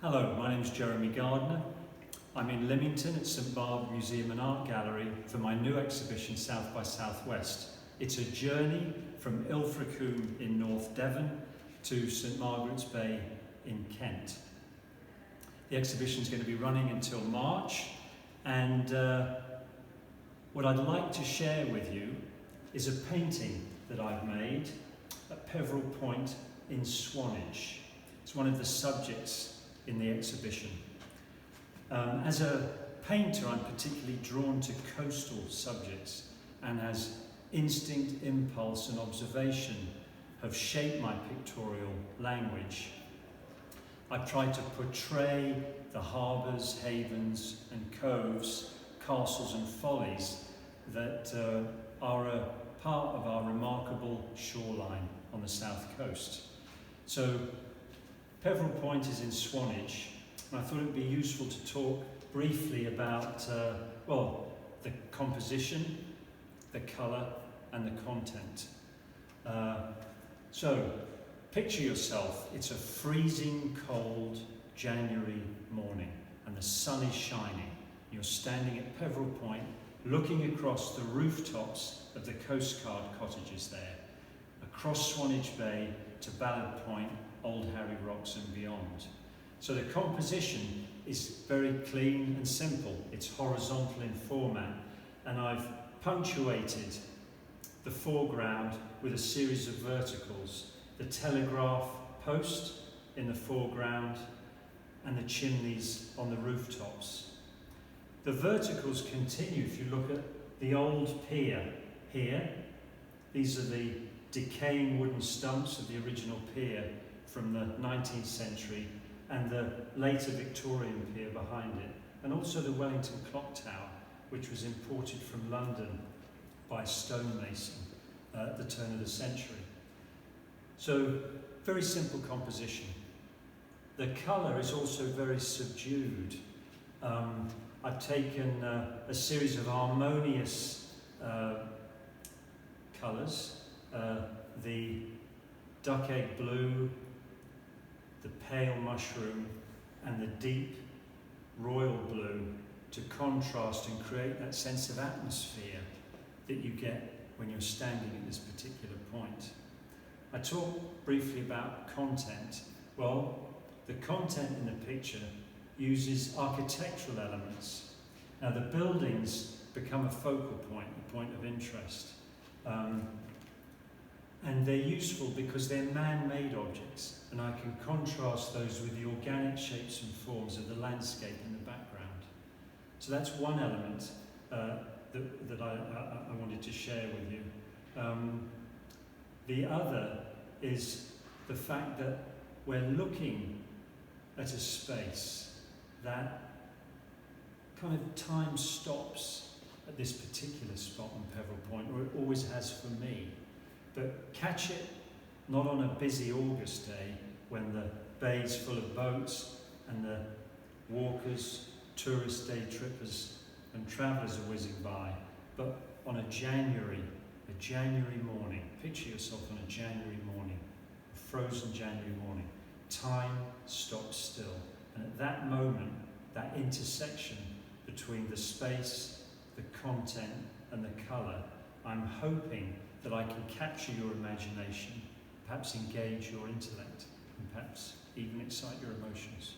Hello, my name is Jeremy Gardiner. I'm in Lymington at St Barbe Museum and Art Gallery for my new exhibition South by Southwest. It's a journey from Ilfracombe in North Devon to St Margaret's Bay in Kent. The exhibition is going to be running until March, and what I'd like to share with you is a painting that I've made at Peveril Point in Swanage. It's one of the subjects in the exhibition. As a painter, I'm particularly drawn to coastal subjects, and as instinct, impulse and observation have shaped my pictorial language, I've tried to portray the harbours, havens and coves, castles and follies that are a part of our remarkable shoreline on the south coast. So Peveril Point is in Swanage, and I thought it would be useful to talk briefly about the composition, the colour and the content. So picture yourself, it's a freezing cold January morning and the sun is shining. You're standing at Peveril Point looking across the rooftops of the Coast Guard cottages there, across Swanage Bay to Ballard Point, Old Harry Rocks and beyond. So the composition is very clean and simple. It's horizontal in format, and I've punctuated the foreground with a series of verticals. The telegraph post in the foreground and the chimneys on the rooftops. The verticals continue. If you look at the old pier here, these are the decaying wooden stumps of the original pier from the 19th century, and the later Victorian pier behind it, and also the Wellington clock tower, which was imported from London by stonemason at the turn of the century. So, very simple composition. The colour is also very subdued. I've taken a series of harmonious colours, the duck egg blue, the pale mushroom and the deep royal blue, to contrast and create that sense of atmosphere that you get when you're standing at this particular point. I talked briefly about content. Well, the content in the picture uses architectural elements. Now the buildings become a focal point, a point of interest. And they're useful because they're man-made objects, and I can contrast those with the organic shapes and forms of the landscape in the background. So that's one element that I wanted to share with you. The other is the fact that we're looking at a space that kind of time stops at this particular spot on Peveril Point, or it always has for me. But catch it not on a busy August day when the bay's full of boats and the walkers, tourist day trippers and travellers are whizzing by, but on a January morning. Picture yourself on a January morning, a frozen January morning. Time stops still, and at that moment, that intersection between the space, the content and the colour, I'm hoping that I can capture your imagination, perhaps engage your intellect, and perhaps even excite your emotions.